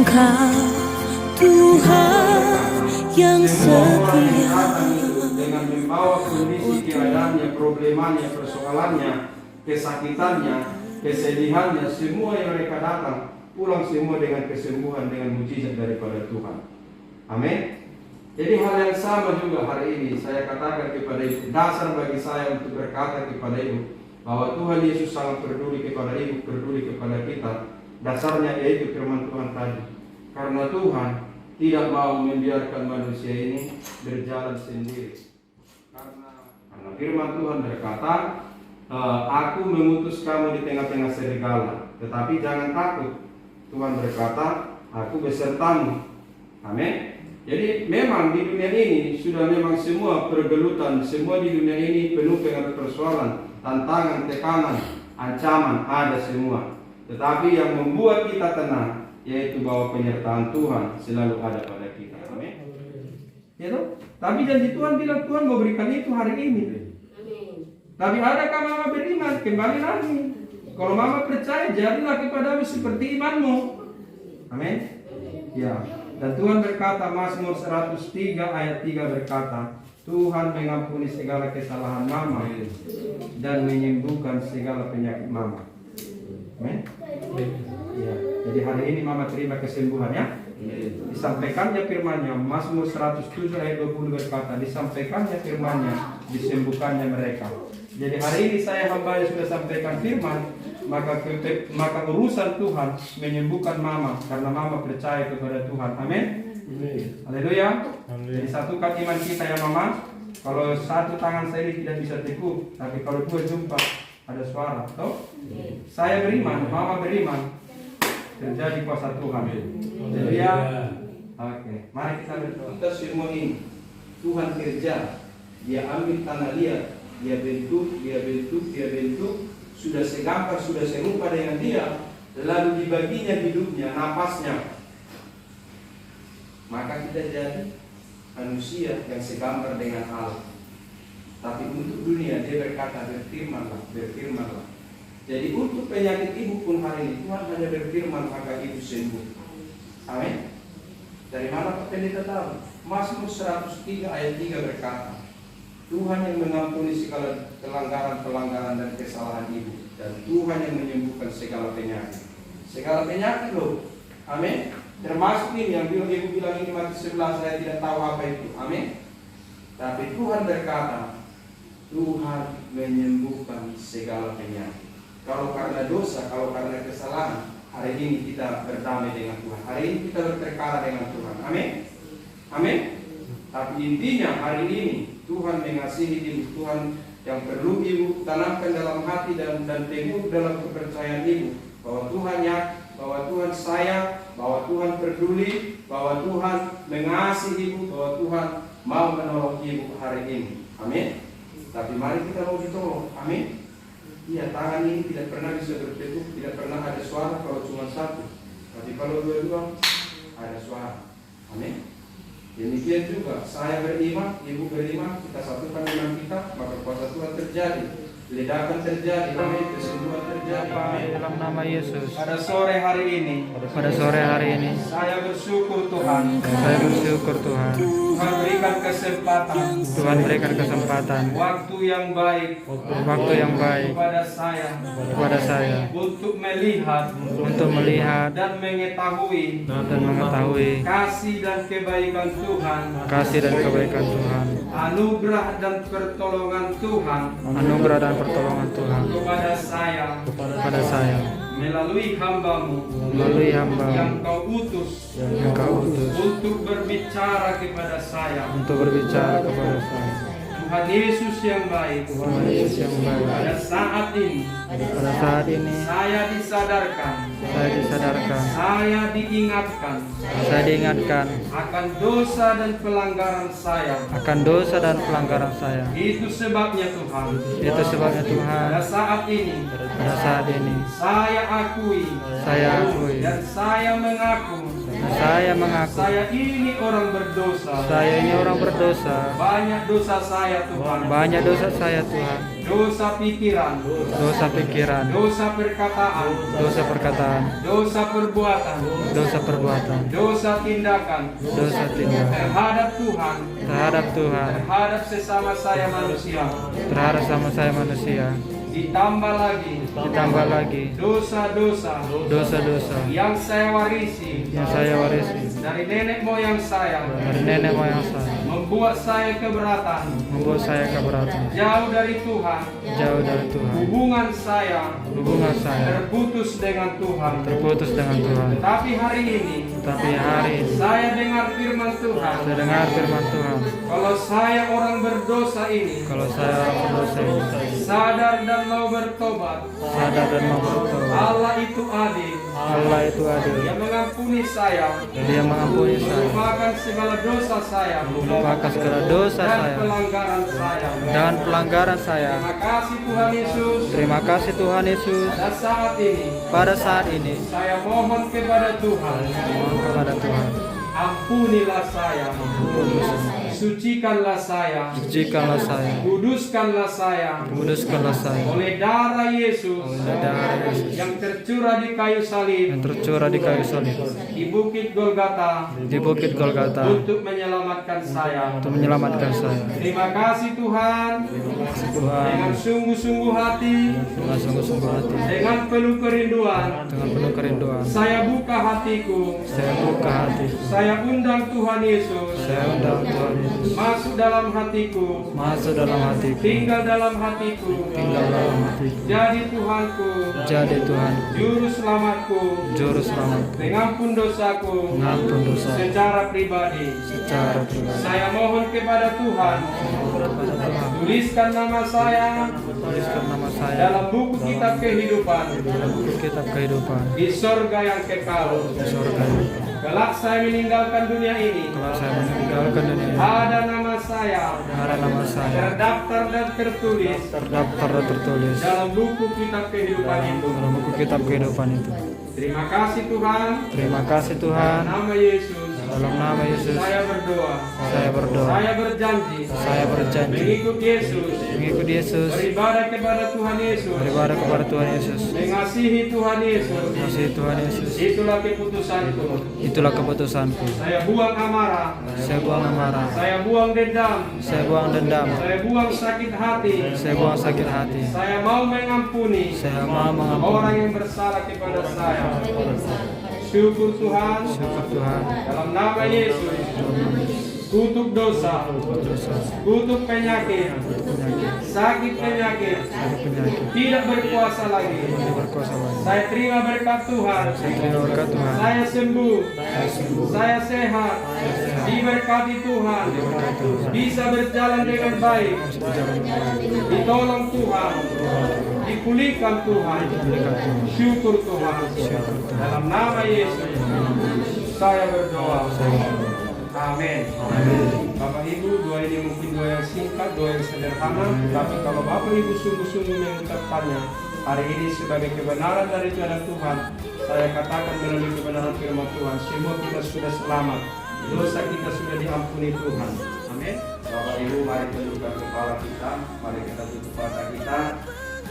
Engkau Tuhan yang setia, dengan membawa kondisi keadaannya, problemanya, persoalannya, kesakitannya, kesedihannya, semua yang mereka datang, pulang semua dengan kesembuhan, dengan mujizat daripada Tuhan. Amin. Jadi hal yang sama juga hari ini saya katakan kepada ibu, dasar bagi saya untuk berkata kepada ibu bahwa Tuhan Yesus sangat peduli kepada ibu, peduli kepada kita. Dasarnya yaitu firman Tuhan tadi. Karena Tuhan tidak mau membiarkan manusia ini berjalan sendiri. Karena firman Tuhan berkata, aku mengutus kamu di tengah-tengah serigala, tetapi jangan takut. Tuhan berkata, aku besertamu. Amin. Jadi memang di dunia ini sudah memang semua pergelutan, semua di dunia ini penuh dengan persoalan, tantangan, tekanan, ancaman, ada semua. Tetapi yang membuat kita tenang yaitu bahwa penyertaan Tuhan selalu ada pada kita. Amin. Ya toh? Tapi janji Tuhan bilang Tuhan mau berikan itu hari ini. Tapi adakah mama beriman? Kembali lagi. Kalau mama percaya, jadilah kepadamu seperti imanmu. Amin. Ya. Dan Tuhan berkata, Mazmur 103 ayat 3 berkata, Tuhan mengampuni segala kesalahan mama dan menyembuhkan segala penyakit mama. Amin. Ya. Jadi hari ini mama terima kesembuhan ya. Disampaikannya firman-Nya, Mazmur 107 ayat 20 berkata, disampaikannya firman-Nya, disembuhkannya mereka. Jadi hari ini saya hamba yang sudah sampaikan firman, maka urusan Tuhan menyembuhkan mama karena mama percaya kepada Tuhan. Amin. Haleluya. Jadi satukan iman kita ya mama. Kalau satu tangan saya ini tidak bisa teguh, tapi kalau dua jumpa ada suara. Toh? Saya beriman, mama beriman, terjadi kuasa Tuhan. Haleluya. Oke, mari kita berdoa. Kita semua ini Tuhan kerja, Dia ambil tanah liat, Dia bentuk, sudah segambar, sudah serupa dengan Dia, lalu dibaginya hidupnya, napasnya. Maka kita jadi manusia yang segambar dengan Allah. Tapi untuk dunia Dia berkata, berfirmanlah. Jadi untuk penyakit ibu pun hari ini Tuhan hanya berfirman maka ibu sembuh. Amin. Dari mana Pak Pendeta tahu? Mazmur 103 ayat 3 berkata, Tuhan yang mengampuni segala pelanggaran dan kesalahan ibu, dan Tuhan yang menyembuhkan segala penyakit. Segala penyakit loh. Amin. Termasuk ini yang ibu bilang ini Matius 11, saya tidak tahu apa itu. Amin. Tapi Tuhan berkata, Tuhan menyembuhkan segala penyakit. Kalau karena dosa, kalau karena kesalahan, hari ini kita berdamai dengan Tuhan. Hari ini kita berperkara dengan Tuhan. Amin. Amin. Tapi intinya hari ini Tuhan mengasihi ibu, Tuhan yang perlu ibu tanamkan dalam hati dan teguh dalam kepercayaan ibu bahwa Tuhan bahwa Tuhan sayang, bahwa Tuhan peduli, bahwa Tuhan mengasihi ibu, bahwa Tuhan mau menolong ibu hari ini. Amin. Tapi mari kita mau ditolong. Amin. Iya, tangan ini tidak pernah bisa berteguh, tidak pernah ada suara kalau cuma satu. Tapi kalau dua-dua ada suara. Amin. Demikian juga saya beriman, ibu beriman, kita satukan iman kita, maka kuasa Tuhan terjadi, ledakan terjadi, amin, kesembuhan terjadi, amin. Dalam nama Yesus. Pada sore hari ini, saya bersyukur Tuhan. Saya bersyukur Tuhan. Tuhan berikan kesempatan. Tuhan berikan kesempatan. Waktu yang baik. Waktu yang baik. Kepada saya. Untuk melihat. Dan mengetahui. Kasih dan kebaikan Tuhan. Kasih dan kebaikan Tuhan. Anugerah dan pertolongan Tuhan. Anugerah dan pertolongan Tuhan. Kepada saya. Melalui hambamu. Yang kau utus. Untuk berbicara kepada saya. Tuhan Yesus yang baik. Pada saat ini. Saya disadarkan. Saya diingatkan. Akan dosa dan pelanggaran saya. Itu sebabnya Tuhan. Pada saat ini. Saya akui. Dan saya mengaku Saya mengaku saya ini orang berdosa. saya ini orang berdosa. Banyak dosa saya Tuhan. Banyak dosa saya Tuhan. Dosa pikiran, Dosa pikiran, dosa perkataan, dosa perkataan, dosa perbuatan, dosa perbuatan, dosa tindakan dosa tindakan terhadap Tuhan, terhadap Tuhan, terhadap sesama saya manusia. terhadap sama saya manusia. Ditambah lagi dosa-dosa Dosa-dosa yang saya warisi yang saya warisi dari nenek moyang saya, dari nenek moyang saya, membuat saya keberatan, membuat saya keberatan, jauh dari Tuhan. jauh dari Tuhan. Hubungan saya Hubungan saya terputus dengan Tuhan. terputus dengan Tuhan. Tapi hari ini Tapi hari ini saya dengar firman Tuhan. saya dengar firman Tuhan. Kalau saya orang berdosa ini Kalau saya orang berdosa ini sadar dan mau bertobat, sadar dan mau bertobat, Allah itu adil. Allah itu adil. Dia mengampuni saya, Dia mengampuni saya, melupakan segala dosa saya, melupakan segala dosa dan saya pelanggaran saya. dan pelanggaran saya. Terima kasih Tuhan Yesus. Terima kasih Tuhan Yesus. Pada saat ini Pada saat ini saya mohon kepada Tuhan, mohon kepada Tuhan, ampunilah saya, sucikanlah saya, sucikanlah saya, kuduskanlah saya kuduskanlah saya oleh darah Yesus oleh darah Yesus yang tercurah di kayu salib yang tercurah di kayu salib di Bukit Golgota di Bukit Golgota untuk menyelamatkan saya. untuk menyelamatkan saya. Terima kasih Tuhan. Tuhan, Dengan sungguh-sungguh hati, dengan sungguh-sungguh hati, dengan penuh kerinduan, dengan penuh kerinduan, saya buka hatiku. saya buka hati, Saya undang Tuhan Yesus saya undang Tuhan Yesus masuk dalam hatiku, masuk dalam hatiku, tinggal dalam hatiku, tinggal dalam hatiku, jadi Tuhanku, jadi Tuhan, juru selamatku, juru selamat, mengampun dosaku mengampun dosa secara pribadi. secara pribadi. Saya mohon kepada Tuhan, tuliskan nama saya Tuliskan nama saya dalam buku kitab kehidupan dalam buku kitab kehidupan di sorga yang kekal. di surga. Kelak saya meninggalkan dunia ini, Kalau saya meninggalkan dunia ini, ada nama saya ada nama saya terdaftar dan tertulis terdaftar dan tertulis dalam buku kitab kehidupan itu. dalam buku kitab kehidupan itu. Terima kasih Tuhan. Terima kasih Tuhan. Nama Yesus Dalam nama Yesus saya berdoa. saya berdoa. Saya berjanji Saya berjanji mengikut Yesus, mengikuti Yesus, beribadah kepada Tuhan Yesus, beribadah kepada Tuhan Yesus, mengasihi Tuhan Yesus. mengasihi Tuhan Yesus. Itulah keputusanku. Itulah keputusanku. Saya buang amarah, Saya buang amarah, saya buang dendam, saya buang dendam, saya buang sakit hati. saya buang sakit hati. Saya mau mengampuni Saya mau orang mengampuni yang bersalah kepada saya. Syukur Tuhan, syukur Tuhan. dalam nama Yesus. Kutuk dosa, kutuk penyakit, sakit penyakit, Penyakit tidak berkuasa lagi. tidak berkuasa lagi. Saya terima berkat Tuhan. Terima berkat Tuhan. Saya sembuh, saya sehat, diberkati Tuhan, bisa berjalan dengan baik, ditolong Tuhan, dipulihkan Tuhan. Syukur Tuhan. Dalam nama Yesus, saya berdoa. Amin. Bapak Ibu, doa ini mungkin doa yang singkat, doa yang sederhana, tapi kalau Bapak Ibu sungguh-sungguh mengucapkannya hari ini sebagai kebenaran dari Tuhan, saya katakan melalui kebenaran firman Tuhan, semua kita sudah selamat, dosa kita sudah diampuni Tuhan. Amin. Bapak Ibu, mari tundukkan kepala kita, mari kita tutup mata kita,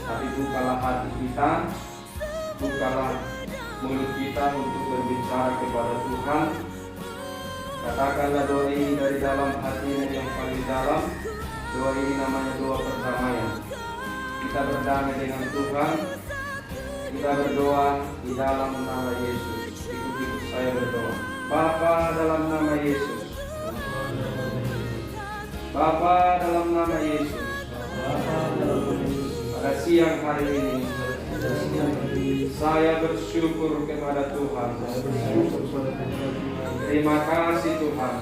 tapi bukalah hati kita, bukalah mulut kita untuk berbicara kepada Tuhan. Katakanlah doa ini dari dalam hati yang paling dalam. Doa ini namanya doa perdamaian. Kita berdamai dengan Tuhan. Kita berdoa di dalam nama Yesus. Ikut saya berdoa. Bapa, dalam nama Yesus. Bapa, dalam nama Yesus. Pada siang hari ini saya bersyukur kepada Tuhan. Terima kasih Tuhan.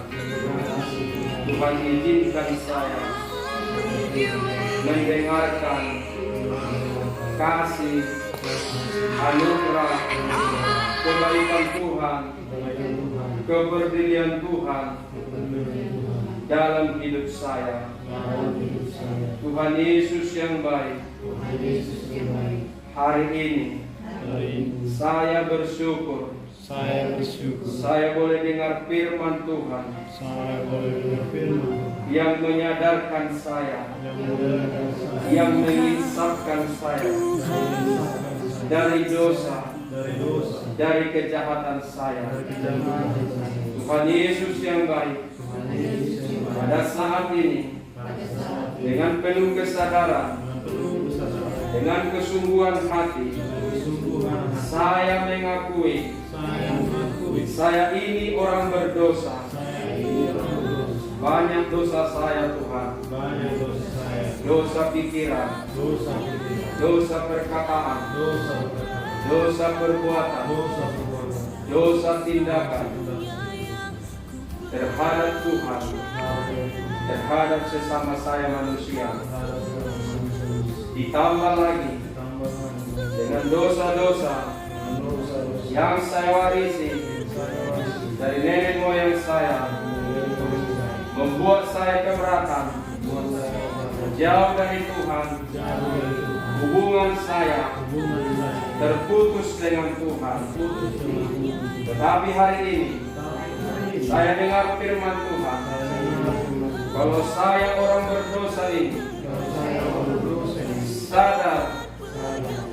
Tuhan izinkan saya mendengarkan kasih, anugerah, kebaikan Tuhan, kepedulian Tuhan dalam hidup saya. Tuhan Yesus yang baik, hari ini saya bersyukur Saya bersyukur. Saya boleh dengar firman Tuhan Saya boleh dengar firman yang menyadarkan saya, yang menyadarkan saya, yang menginsafkan saya dari dosa, dari dosa, dari kejahatan saya. dari kejahatan saya. Tuhan Yesus yang baik, Tuhan Yesus yang baik. pada saat ini Pada saat ini, dengan penuh kesadaran, dengan penuh kesadaran, dengan kesungguhan hati, kesungguhan hati, saya mengakui saya mengakui saya ini orang berdosa. saya ini orang berdosa. Banyak dosa saya Tuhan, Banyak dosa saya, dosa pikiran, dosa pikiran, dosa perkataan, dosa perkataan, dosa perbuatan, dosa perbuatan, dosa tindakan dosa terhadap Tuhan, terhadap terhadap sesama saya manusia. terhadap segala manusia. Ditambah lagi Tambah lagi dengan dosa-dosa dengan dosa-dosa yang saya warisi saya warisi dari nenek moyang saya, dari dosa membuat saya keberatan, buat saya jauh dari Tuhan, jauh dari Tuhan. hubungan saya Hubungan saya terputus dengan Tuhan. putus dengan Tuhan. Tetapi hari ini Tapi hari ini saya dengar firman Tuhan, saya dengar firman Tuhan. kalau saya orang berdosa ini Kalau saya orang berdosa ini sadar sadar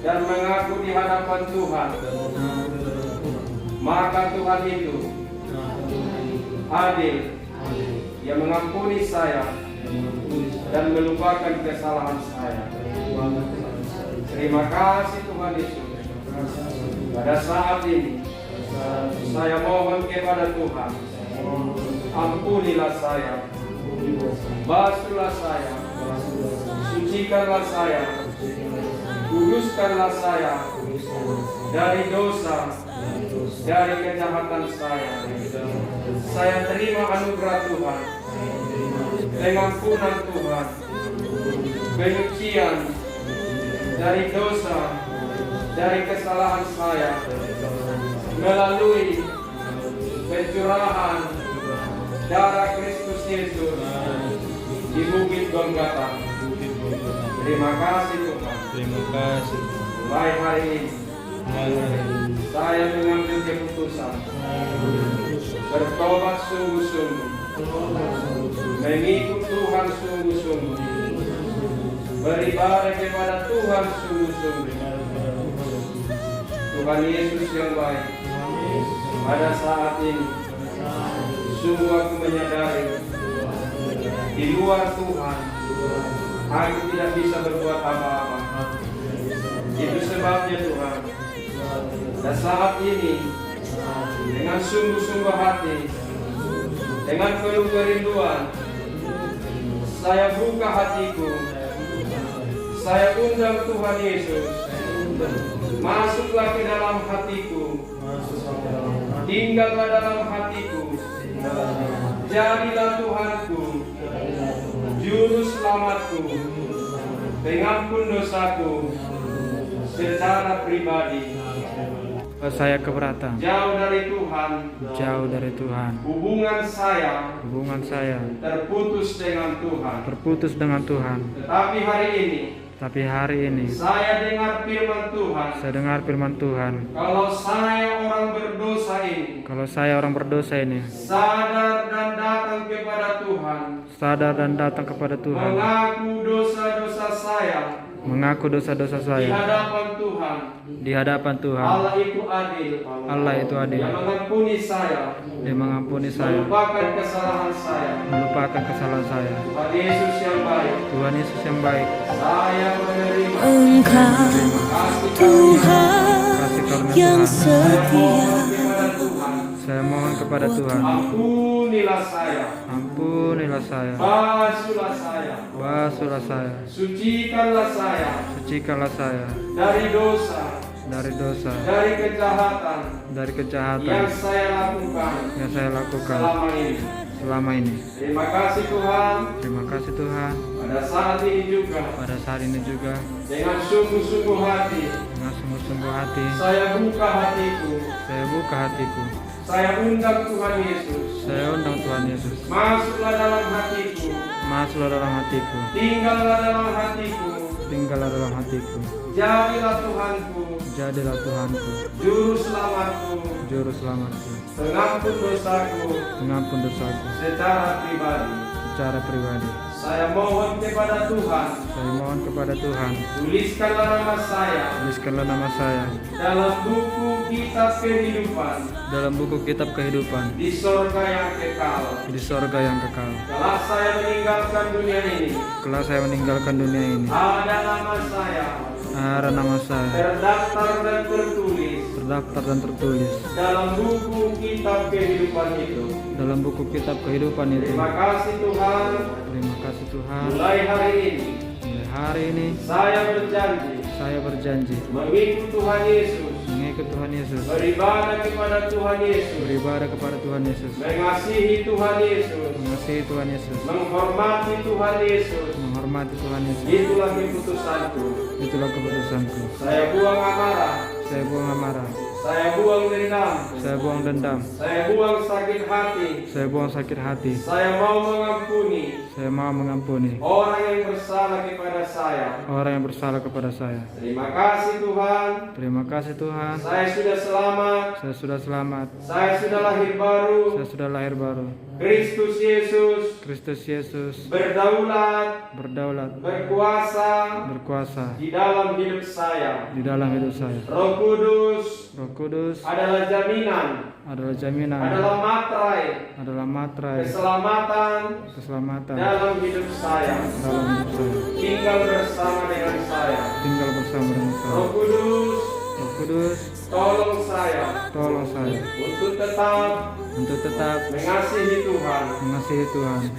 dan mengaku di hadapan Tuhan, dan mengaku kepada Tuhan, maka Tuhan itu maka Tuhan itu adil, adil yang mengampuni saya dan mengampuni saya dan melupakan kesalahan saya. dan melupakan kesalahan saya. Terima kasih Tuhan Yesus. Terima kasih Tuhan. Pada saat ini Pada saat ini saya mohon kepada Tuhan, saya mohon kepada Tuhan, ampunilah saya, ampunilah saya, basuhlah saya, basuhlah saya, sucikanlah saya, sucikanlah saya, kuduskanlah saya kuduskanlah saya dari dosa, dari dosa, dari kejahatan saya. dari kejahatan saya. Saya terima anugerah Tuhan, Saya terima pengampunan Tuhan, penyucian dari dosa, dari kesalahan saya melalui pencurahan darah Kristus Yesus di Bukit Golgota. Terima kasih Tuhan. Terima kasih. Mulai hari ini saya mengambil keputusan bertobat sungguh-sungguh, mengikut Tuhan sungguh-sungguh, beribadah kepada Tuhan sungguh-sungguh. Tuhan Yesus yang baik, pada saat ini sungguh aku menyadari di luar Tuhan aku tidak bisa berbuat apa-apa. Itu sebabnya Tuhan, pada saat ini dengan sungguh-sungguh hati, dengan penuh kerinduan, saya buka hatiku, saya undang Tuhan Yesus, masuklah ke dalam hatiku, tinggallah dalam hatiku, jadilah Tuhanku, juru selamatku, pengampun dosaku secara pribadi. Saya keberatan, Jauh dari Tuhan, jauh dari Tuhan. hubungan saya Hubungan saya terputus dengan Tuhan. terputus dengan Tuhan. Tetapi hari ini Tapi hari ini saya dengar firman Tuhan, saya dengar firman Tuhan. kalau saya orang berdosa ini Kalau saya orang berdosa ini sadar dan datang kepada Tuhan, sadar dan datang kepada Tuhan, mengaku dosa-dosa saya mengaku dosa-dosa di saya hadapan Tuhan, di hadapan Tuhan. Allah itu adil, Allah itu adil, yang mengampuni saya, Dia mengampuni saya, melupakan kesalahan saya. melupakan kesalahan saya. Tuhan Yesus yang baik, Tuhan Yesus yang baik, saya menerima Engkau kasih Tuhan kasih karunia yang Tuhan. setia. kepada Tuhan. Saya mohon kepada Tuhan, Ampunilah saya, ampunilah saya, basuhlah saya, basuhlah saya, sucikanlah saya sucikanlah saya dari dosa, dari dosa, dari kejahatan dari yang kejahatan saya lakukan yang saya lakukan selama ini. selama ini. Terima kasih Tuhan. Terima kasih Tuhan. Pada saat ini juga Pada saat ini juga dengan sungguh-sungguh hati dengan sungguh-sungguh hati saya buka hatiku, saya buka hatiku, saya undang Tuhan Yesus, saya undang Tuhan Yesus, masuklah dalam hatiku, masuklah dalam hatiku, tinggallah dalam hatiku, tinggallah dalam hatiku. Jadilah Tuhanku, Jadilah Tuhanku, juru selamatku, juru selamatku, pengampun dosaku pengampun dosaku secara pribadi. secara pribadi. Saya mohon kepada Tuhan, Saya mohon kepada Tuhan, tuliskanlah nama saya tuliskanlah nama saya dalam buku kitab kehidupan dalam buku kitab kehidupan di sorga yang kekal. di sorga yang kekal. Setelah saya meninggalkan dunia ini, Setelah saya meninggalkan dunia ini, ada nama saya ada nama saya terdaftar dan tertulis terdaftar dan tertulis dalam buku kitab kehidupan itu. dalam buku kitab kehidupan itu. Terima kasih Tuhan. Terima kasih Tuhan. Mulai hari ini Mulai hari ini saya berjanji saya berjanji mengikut Tuhan Yesus, mengikut Tuhan Yesus, beribadah kepada Tuhan Yesus, beribadah kepada Tuhan Yesus, mengasihi Tuhan Yesus, mengasihi Tuhan Yesus, menghormati Tuhan Yesus. menghormati Tuhan Yesus. Itulah keputusanku. Itulah keputusanku. Saya buang amarah, Saya buang amarah, saya buang dendam, saya buang dendam, saya buang sakit hati. saya buang sakit hati. Saya mau mengampuni Saya mau mengampuni orang yang bersalah kepada saya. orang yang bersalah kepada saya. Terima kasih Tuhan. Terima kasih Tuhan. Saya sudah selamat. Saya sudah selamat. Saya sudah lahir baru. Saya sudah lahir baru. Kristus Yesus Kristus Yesus berdaulat, berdaulat, berkuasa di di dalam hidup saya. dalam hidup saya. Roh Kudus Roh Kudus adalah jaminan, adalah jaminan, adalah materai adalah materai keselamatan keselamatan dalam hidup saya. dalam hidup saya. Tinggal bersama dengan saya. Tinggal bersama dengan saya. Roh Kudus, Roh Kudus, tolong saya tolong saya untuk tetap mengasihi Tuhan,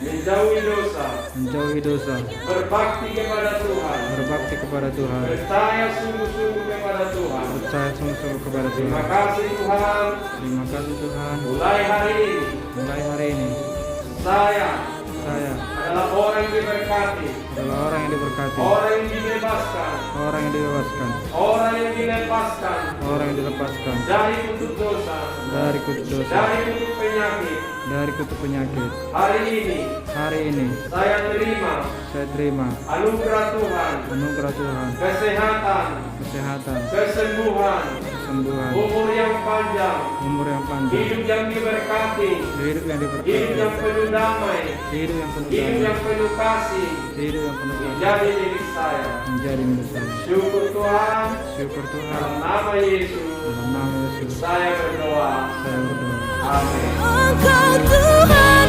menjauhi dosa, menjauhi dosa, berbakti kepada Tuhan, berbakti kepada Tuhan, percaya sungguh-sungguh kepada Tuhan. percaya sungguh-sungguh kepada Terima Tuhan. kasih Tuhan. Terima kasih Tuhan. Mulai hari ini Mulai hari ini saya saya adalah orang yang diberkati, adalah orang yang diberkati, orang yang dibebaskan, orang yang dibebaskan, orang yang dilepaskan orang yang dilepaskan dari kutuk dosa, dari kutuk dosa, dari kutuk penyakit. dari kutuk penyakit. Hari ini Hari ini saya terima anugerah Tuhan, anugerah Tuhan, kesehatan, kesehatan, kesembuhan, kesembuhan, umur yang panjang, umur yang panjang, hidup yang diberkati, hidup yang hidup diberkati, yang penuh damai, hidup yang penuh hidup damai, yang penuh kasih hidup yang penuh kasih menjadi milik saya. menjadi milik saya. Syukur Tuhan, Syukur Tuhan, dalam nama Yesus dalam nama Yesus saya berdoa. saya berdoa. Amin. Engkau Tuhan